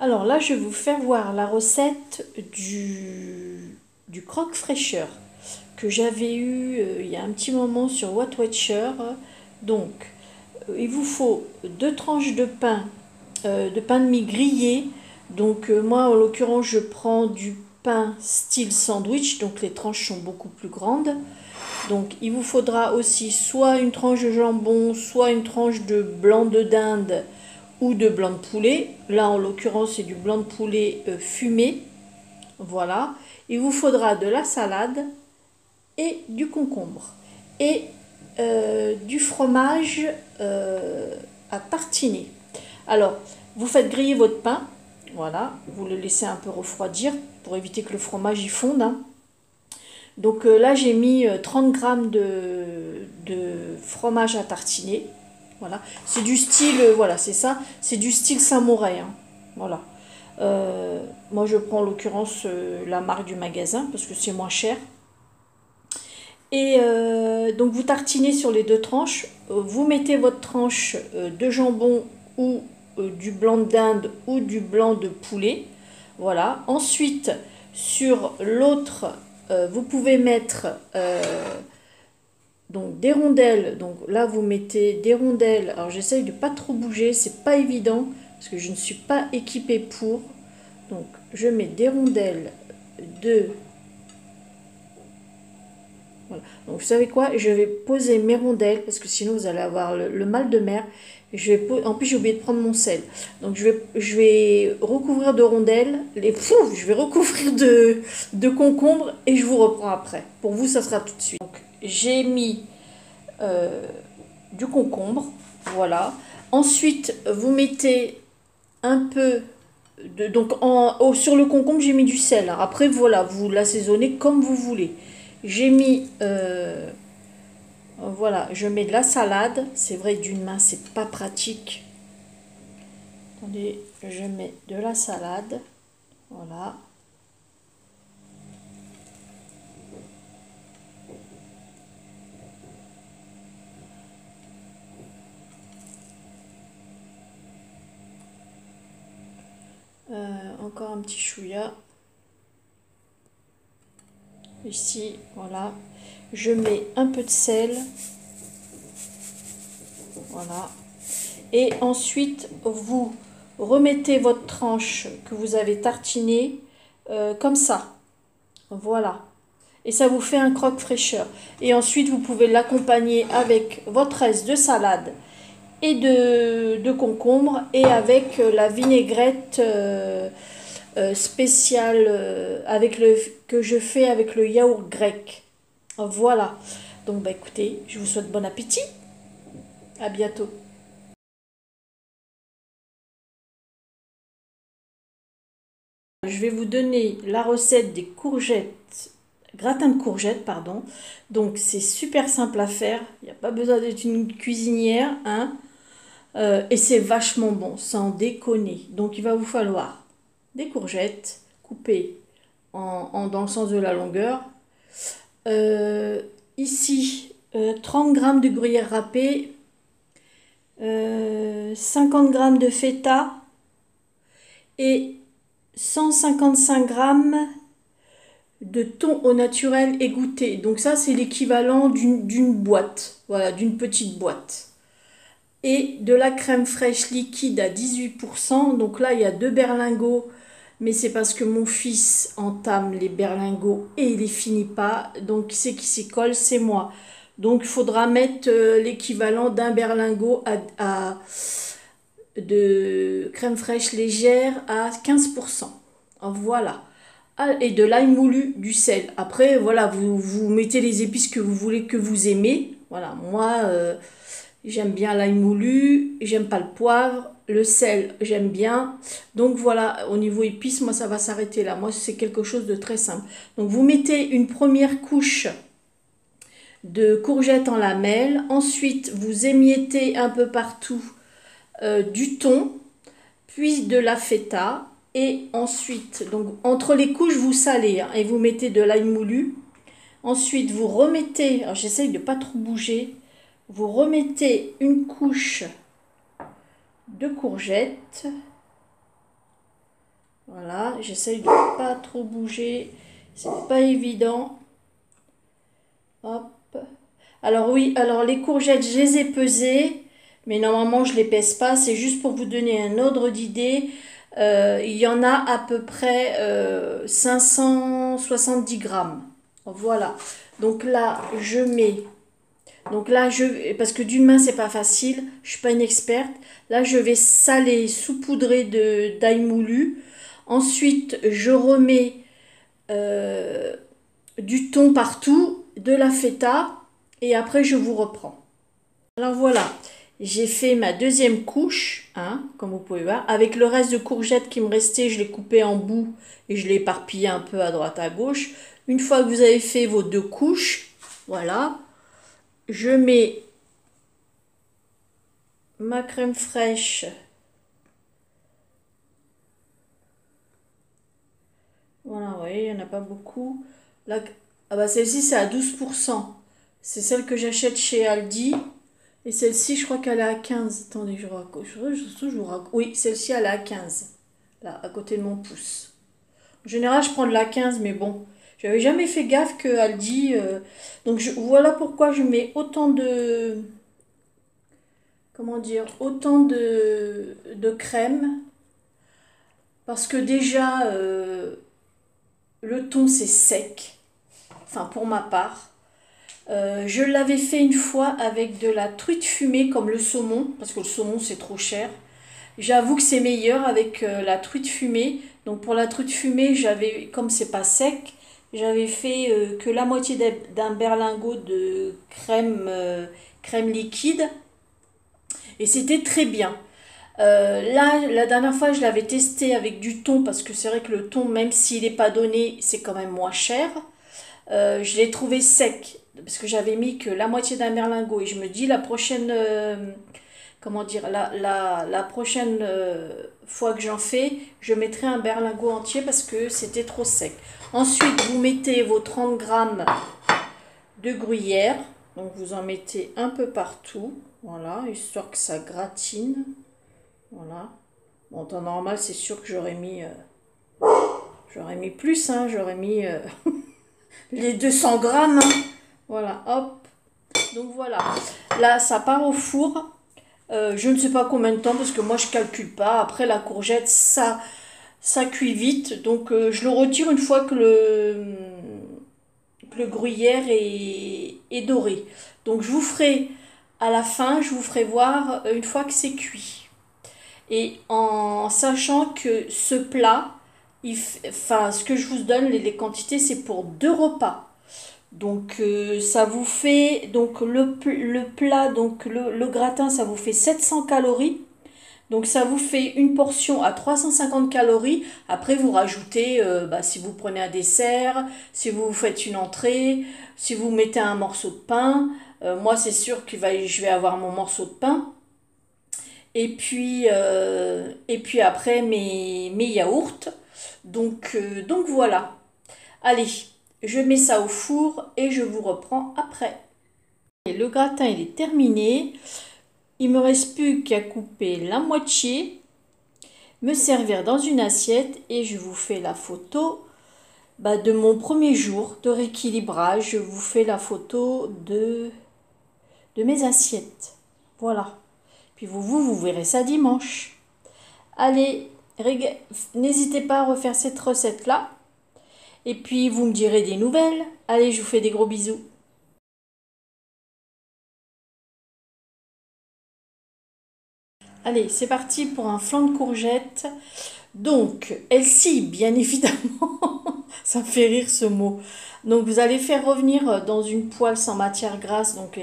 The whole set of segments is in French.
Alors là, je vais vous faire voir la recette du croque fraîcheur que j'avais eu il y a un petit moment sur What Watcher. Donc, il vous faut 2 tranches de pain de mie grillé. Donc, moi, en l'occurrence, je prends du pain style sandwich, donc les tranches sont beaucoup plus grandes. Donc, il vous faudra aussi soit une tranche de jambon, soit une tranche de blanc de dinde ou de blanc de poulet. Là, en l'occurrence, c'est du blanc de poulet fumé. Voilà. Il vous faudra de la salade et du concombre. Et du fromage à tartiner. Alors, vous faites griller votre pain. Voilà. Vous le laissez un peu refroidir pour éviter que le fromage y fonde. Hein. Donc là, j'ai mis 30 grammes de fromage à tartiner. Voilà. C'est du style, voilà, c'est ça. C'est du style Samouraï. Hein. Voilà. Moi, je prends en l'occurrence la marque du magasin parce que c'est moins cher. Et donc, vous tartinez sur les 2 tranches. Vous mettez votre tranche de jambon ou du blanc de dinde ou du blanc de poulet. Voilà. Ensuite, sur l'autre, vous pouvez mettre donc des rondelles. Donc là, vous mettez des rondelles. Alors, j'essaye de pas trop bouger. C'est pas évident parce que je ne suis pas équipée pour. Donc, je mets des rondelles de... Voilà. Donc, vous savez quoi? Je vais poser mes rondelles parce que sinon, vous allez avoir le mal de mer. En plus, j'ai oublié de prendre mon sel. Donc, je vais recouvrir de rondelles. Je vais recouvrir de concombres et je vous reprends après. Pour vous, ça sera tout de suite. Donc, j'ai mis du concombre. Voilà. Ensuite, vous mettez un peu donc sur le concombre j'ai mis du sel. Après voilà, vous l'assaisonnez comme vous voulez. J'ai mis voilà, je mets de la salade. C'est vrai d'une main c'est pas pratique. Attendez, je mets de la salade. Voilà. Encore un petit chouïa. Ici, voilà. Je mets un peu de sel. Voilà. Et ensuite, vous remettez votre tranche que vous avez tartinée comme ça. Voilà. Et ça vous fait un croque fraîcheur. Et ensuite, vous pouvez l'accompagner avec votre reste de salade et de concombre et avec la vinaigrette spéciale que je fais avec le yaourt grec. Voilà. Donc, bah, écoutez, je vous souhaite bon appétit. À bientôt. Je vais vous donner la recette des courgettes, gratin de courgettes, pardon. Donc c'est super simple à faire, il n'y a pas besoin d'être une cuisinière, hein. Et c'est vachement bon, sans déconner. Donc il va vous falloir des courgettes coupées dans le sens de la longueur. Euh, Ici, 30 grammes de gruyère râpée, 50 grammes de feta et 155 grammes de thon au naturel égoutté. Donc ça, c'est l'équivalent d'une boîte, voilà, d'une petite boîte. Et de la crème fraîche liquide à 18%. Donc là, il y a 2 berlingots, mais c'est parce que mon fils entame les berlingots et il les finit pas. Donc qui c'est qui s'y colle? C'est moi. Donc il faudra mettre l'équivalent d'un berlingot de crème fraîche légère à 15%. Voilà. Ah, et de l'ail moulu, du sel. Après, voilà, vous mettez les épices que vous voulez, que vous aimez. Voilà, moi, j'aime bien l'ail moulu, j'aime pas le poivre, le sel, j'aime bien. Donc voilà, au niveau épices, moi, ça va s'arrêter là. Moi, c'est quelque chose de très simple. Donc vous mettez une première couche de courgettes en lamelles. Ensuite, vous émiettez un peu partout du thon, puis de la feta. Et ensuite, donc entre les couches, vous salez hein, et vous mettez de l'ail moulu. Ensuite, vous remettez, alors j'essaye de pas trop bouger, vous remettez une couche de courgettes. Voilà, j'essaye de pas trop bouger. C'est pas évident. Hop. Alors oui, alors les courgettes, je les ai pesées, mais normalement je les pèse pas. C'est juste pour vous donner un ordre d'idée. Il y en a à peu près 570 grammes. Voilà. Donc là, je mets. Donc là, parce que d'une main, c'est pas facile. Je suis pas une experte. Là, je vais saler, saupoudrer d'ail moulu. Ensuite, je remets euh, du thon partout, de la feta, et après je vous reprends. Alors voilà, j'ai fait ma deuxième couche, hein, comme vous pouvez voir. Avec le reste de courgettes qui me restait, je l'ai coupé en bouts et je l'ai éparpillé un peu à droite à gauche. Une fois que vous avez fait vos deux couches, voilà, je mets ma crème fraîche. Voilà, vous voyez, il n'y en a pas beaucoup. Là, ah bah celle-ci, c'est à 12%. C'est celle que j'achète chez Aldi. Et celle-ci, je crois qu'elle est à 15. Attendez, je raconte. Je vous raconte. Oui, celle-ci, elle est à 15. Là, à côté de mon pouce. En général, je prends de la 15, mais bon. J'avais jamais fait gaffe que Aldi. Donc, voilà pourquoi je mets autant de. Comment dire? Autant de crème. Parce que déjà, le thon, c'est sec. Enfin, pour ma part. Je l'avais fait une fois avec de la truite fumée comme le saumon, parce que le saumon c'est trop cher. J'avoue que c'est meilleur avec la truite fumée. Donc pour la truite fumée, j'avais, comme c'est pas sec, j'avais fait que la moitié d'un berlingot de crème liquide et c'était très bien. Là, la dernière fois, je l'avais testé avec du thon parce que c'est vrai que le thon, même s'il n'est pas donné, c'est quand même moins cher. Je l'ai trouvé sec parce que j'avais mis que la moitié d'un berlingot et je me dis la prochaine comment dire la prochaine fois que j'en fais je mettrai un berlingot entier parce que c'était trop sec. Ensuite vous mettez vos 30 grammes de gruyère, donc vous en mettez un peu partout, voilà, histoire que ça gratine, voilà. Bon, en temps normal c'est sûr que j'aurais mis plus, hein, j'aurais mis les 200 grammes, hein. Voilà, hop. Donc voilà, là ça part au four. Je ne sais pas combien de temps parce que moi je calcule pas. Après la courgette, ça cuit vite. Donc je le retire une fois que le gruyère est doré. Donc je vous ferai à la fin, je vous ferai voir une fois que c'est cuit. Et en sachant que ce plat, enfin ce que je vous donne, les quantités, c'est pour 2 repas. Donc ça vous fait donc le plat donc le gratin ça vous fait 700 calories. Donc ça vous fait une portion à 350 calories. Après vous rajoutez si vous prenez un dessert, si vous faites une entrée, si vous mettez un morceau de pain. Moi c'est sûr que je vais avoir mon morceau de pain. Et puis après mes yaourts. Donc voilà. Allez, je mets ça au four et je vous reprends après. Et le gratin, il est terminé. Il me reste plus qu'à couper la moitié, me servir dans une assiette et je vous fais la photo de mon premier jour de rééquilibrage. Je vous fais la photo de mes assiettes. Voilà. Puis vous verrez ça dimanche. Allez, n'hésitez pas à refaire cette recette-là. Et puis vous me direz des nouvelles. Allez, je vous fais des gros bisous. Allez, c'est parti pour un flan de courgettes. Donc, Elsie, bien évidemment, ça me fait rire ce mot. Donc, vous allez faire revenir dans une poêle sans matière grasse. Donc,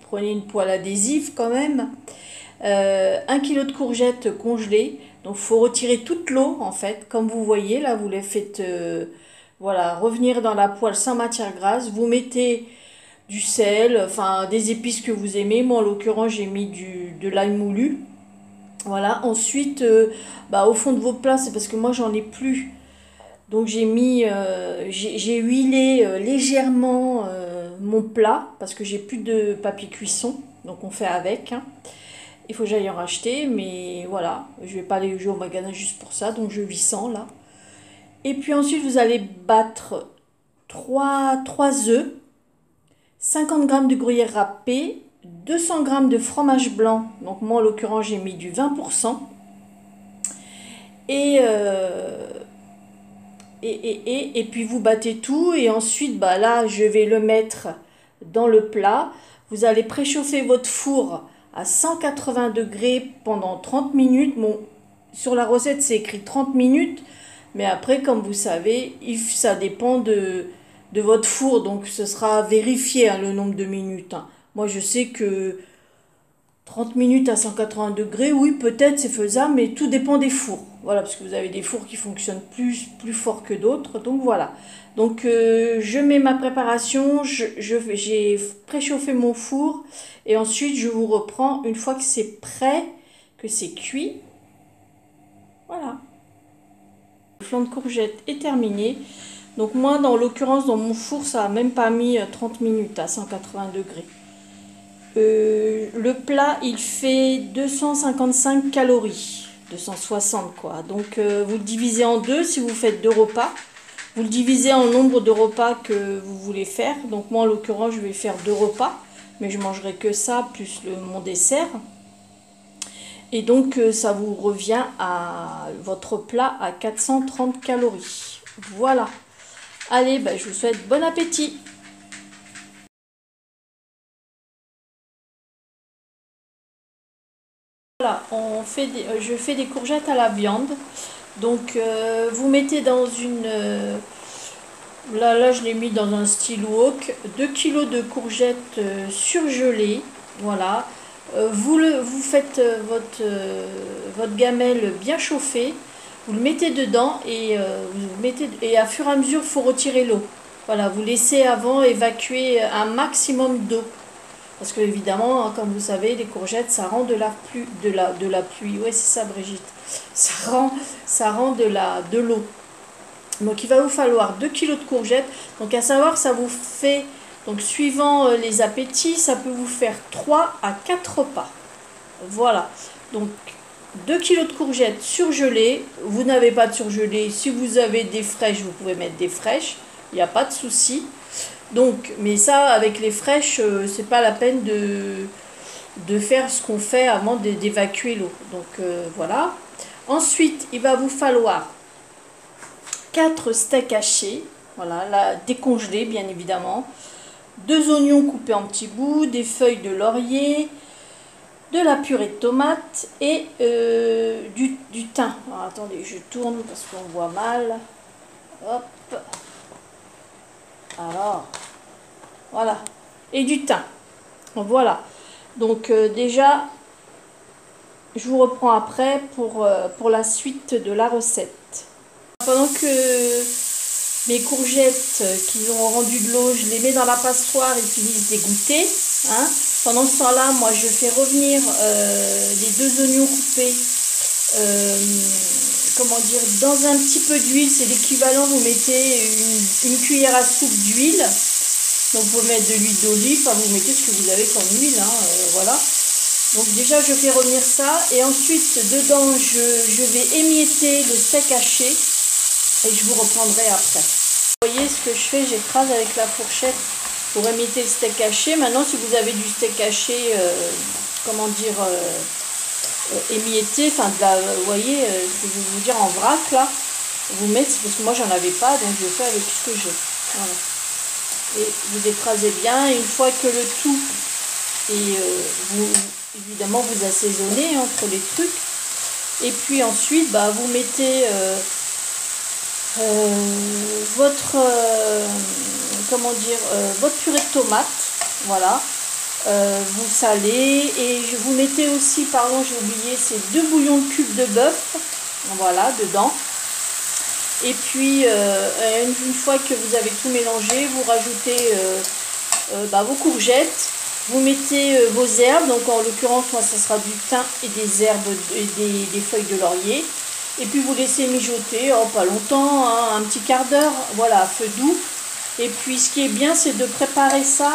prenez une poêle adhésive quand même. 1 kg de courgettes congelées. Donc, il faut retirer toute l'eau en fait. Comme vous voyez, là, vous les faites voilà, revenir dans la poêle sans matière grasse. Vous mettez du sel, enfin des épices que vous aimez. Moi, en l'occurrence, j'ai mis de l'ail moulu. Voilà, ensuite, au fond de vos plats, c'est parce que moi, j'en ai plus. Donc, j'ai huilé légèrement mon plat parce que j'ai plus de papier cuisson. Donc, on fait avec, hein. Il faut que j'aille en racheter, mais voilà, je vais pas aller jouer au magasin juste pour ça, donc je vis sans là. Et puis ensuite, vous allez battre trois œufs, 50 g de gruyère râpée, 200 g de fromage blanc, donc moi en l'occurrence j'ai mis du 20%, et, et puis vous battez tout, et ensuite bah là je vais le mettre dans le plat. Vous allez préchauffer votre four à 180 degrés pendant 30 minutes. Bon, sur la recette c'est écrit 30 minutes, mais après comme vous savez, ça dépend de votre four, donc ce sera vérifié hein, le nombre de minutes. Hein. Moi je sais que 30 minutes à 180 degrés, oui, peut-être c'est faisable, mais tout dépend des fours. Voilà, parce que vous avez des fours qui fonctionnent plus fort que d'autres. Donc voilà. Donc je mets ma préparation, j'ai préchauffé mon four et ensuite je vous reprends une fois que c'est prêt, que c'est cuit. Voilà. Le flan de courgette est terminé. Donc moi, dans l'occurrence, dans mon four, ça n'a même pas mis 30 minutes à 180 degrés. Le plat, il fait 255 calories, 260 quoi. Donc vous le divisez en deux si vous faites 2 repas. Vous le divisez en nombre de repas que vous voulez faire. Donc moi en l'occurrence je vais faire 2 repas, mais je mangerai que ça plus mon dessert. Et donc ça vous revient à votre plat à 430 calories. Voilà. Allez, je vous souhaite bon appétit. Voilà, je fais des courgettes à la viande. Donc vous mettez dans une... là je l'ai mis dans un style wok. 2 kg de courgettes surgelées. Voilà. Vous faites votre gamelle bien chauffée. Vous le mettez dedans et, et à fur et à mesure, il faut retirer l'eau. Voilà, vous laissez avant évacuer un maximum d'eau. Parce que évidemment, comme vous savez, les courgettes, ça rend de la pluie. Ouais, c'est ça, Brigitte. Ça rend de l'eau. Donc, il va vous falloir 2 kg de courgettes. Donc, à savoir, ça vous fait, donc suivant les appétits, ça peut vous faire 3 à 4 repas. Voilà. Donc, 2 kg de courgettes surgelées. Vous n'avez pas de surgelées. Si vous avez des fraîches, vous pouvez mettre des fraîches. Il n'y a pas de souci. Donc, mais ça, avec les fraîches, c'est pas la peine de faire ce qu'on fait avant d'évacuer l'eau. Donc, voilà. Ensuite, il va vous falloir 4 steaks hachés. Voilà, là, décongelés, bien évidemment. 2 oignons coupés en petits bouts, des feuilles de laurier, de la purée de tomates et du thym. Alors, attendez, je tourne parce qu'on voit mal. Hop. Alors, voilà. Et du thym. Voilà. Donc déjà, je vous reprends après pour la suite de la recette. Pendant que mes courgettes qui ont rendu de l'eau, je les mets dans la passoire et finissent d'égoutter. Hein. Pendant ce temps-là, moi, je fais revenir les 2 oignons coupés. Comment dire, dans un petit peu d'huile, c'est l'équivalent, vous mettez une cuillère à soupe d'huile. Donc vous pouvez mettre de l'huile d'olive, enfin vous mettez ce que vous avez comme huile, hein, voilà. Donc déjà je fais revenir ça et ensuite dedans je vais émietter le steak haché et je vous reprendrai après. Vous voyez ce que je fais, j'écrase avec la fourchette pour émietter le steak haché. Maintenant si vous avez du steak haché, comment dire, émietté, enfin vous voyez, je vais vous dire en vrac là, vous mettez, parce que moi j'en avais pas, donc je fais avec ce que j'ai. Voilà. Et vous écrasez bien, et une fois que le tout est, évidemment vous assaisonnez entre les trucs, et puis ensuite vous mettez votre comment dire, votre purée de tomate, voilà, vous salez et vous mettez aussi, pardon j'ai oublié, c'est 2 bouillons de cubes de bœuf, voilà, dedans. Et puis une fois que vous avez tout mélangé, vous rajoutez vos courgettes, vous mettez vos herbes, donc en l'occurrence moi ça sera du thym et des herbes et des feuilles de laurier. Et puis vous laissez mijoter, pas longtemps, hein, un petit quart d'heure, voilà, à feu doux. Et puis ce qui est bien c'est de préparer ça,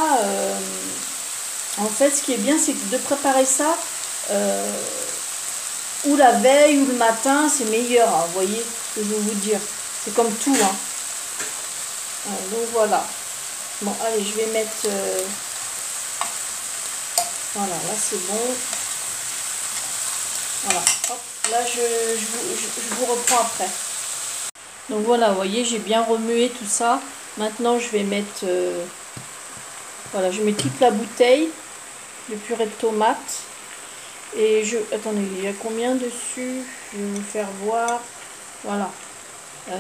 en fait ce qui est bien c'est de préparer ça ou la veille ou le matin, c'est meilleur, hein, vous voyez ce que je veux vous dire. C'est comme tout, hein. Donc voilà. Bon, allez, je vais mettre... voilà, là c'est bon. Voilà, hop, là je vous reprends après. Donc voilà, vous voyez, j'ai bien remué tout ça. Maintenant, je vais mettre... voilà, je mets toute la bouteille de purée de tomates. Et attendez, il y a combien dessus? Je vais vous faire voir. Voilà.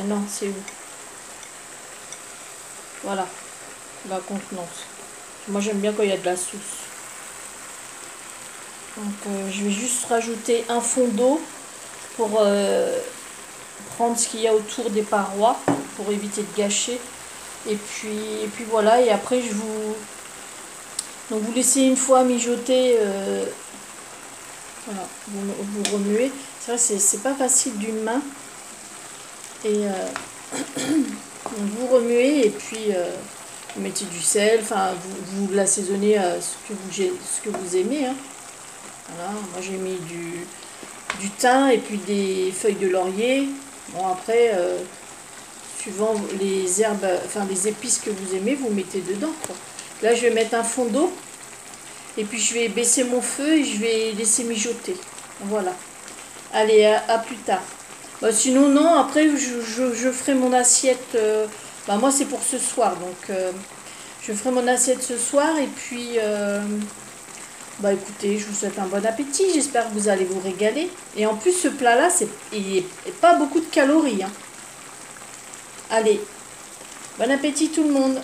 Non, c'est où? Voilà, la contenance. Moi, j'aime bien quand il y a de la sauce. Donc, je vais juste rajouter un fond d'eau pour prendre ce qu'il y a autour des parois, pour éviter de gâcher. Et puis voilà, et après, donc vous laissez une fois mijoter. Voilà, vous remuez. C'est vrai, c'est pas facile d'une main. Et donc vous remuez et puis vous mettez du sel. Enfin, vous l'assaisonnez à ce que vous aimez. Hein. Voilà, moi j'ai mis du thym et puis des feuilles de laurier. Bon, après, suivant les herbes, enfin les épices que vous aimez, vous mettez dedans, quoi. Là, je vais mettre un fond d'eau. Et puis je vais baisser mon feu et je vais laisser mijoter. Voilà. Allez, à plus tard. Bah, sinon, non, après je ferai mon assiette. Bah, moi, c'est pour ce soir. Donc, je ferai mon assiette ce soir. Et puis, bah écoutez, je vous souhaite un bon appétit. J'espère que vous allez vous régaler. Et en plus, ce plat-là, il n'y a pas beaucoup de calories. Hein. Allez, bon appétit tout le monde.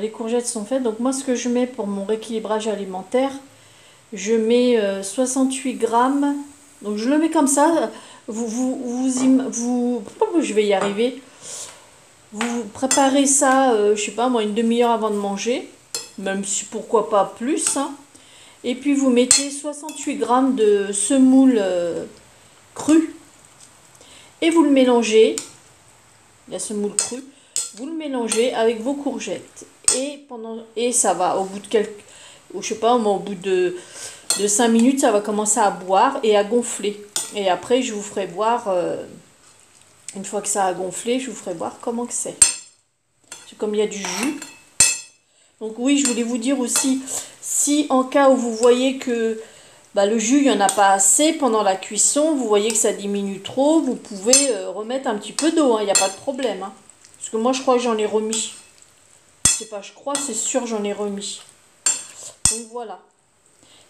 Les courgettes sont faites. Donc moi, ce que je mets pour mon rééquilibrage alimentaire, je mets 68 grammes. Donc je le mets comme ça. Je vais y arriver. Vous préparez ça, je sais pas moi, une demi-heure avant de manger. Même si pourquoi pas plus. Hein. Et puis vous mettez 68 grammes de semoule cru. Et vous le mélangez. La semoule crue. Vous le mélangez avec vos courgettes. Et ça va, au bout de je sais pas, au bout de 5 minutes, ça va commencer à boire et à gonfler. Et après, je vous ferai voir, une fois que ça a gonflé, je vous ferai voir comment que c'est. C'est comme il y a du jus. Donc oui, je voulais vous dire aussi, si en cas où vous voyez que le jus, il n'y en a pas assez pendant la cuisson, vous voyez que ça diminue trop, vous pouvez remettre un petit peu d'eau, il n'y a pas de problème. Hein. Parce que moi, je crois que j'en ai remis. C'est pas je crois, c'est sûr, j'en ai remis. Donc voilà.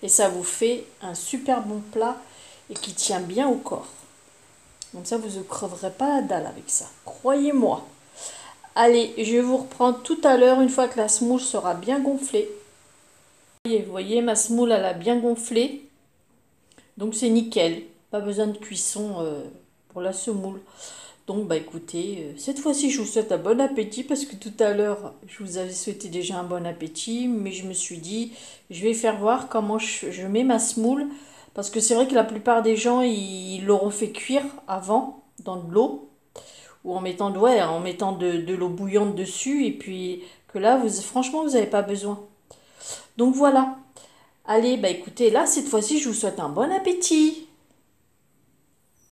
Et ça vous fait un super bon plat et qui tient bien au corps. Donc ça, vous ne creverez pas la dalle avec ça. Croyez-moi. Allez, je vous reprends tout à l'heure une fois que la semoule sera bien gonflée. Vous voyez, ma semoule, elle a bien gonflé. Donc c'est nickel. Pas besoin de cuisson pour la semoule. Donc, écoutez, cette fois-ci, je vous souhaite un bon appétit parce que tout à l'heure, je vous avais souhaité déjà un bon appétit, mais je me suis dit, je vais faire voir comment je mets ma semoule parce que c'est vrai que la plupart des gens, ils l'auront fait cuire avant dans de l'eau ou en mettant de l'eau bouillante dessus et puis que là, franchement, vous n'avez pas besoin. Donc voilà. Allez, écoutez, là, cette fois-ci, je vous souhaite un bon appétit.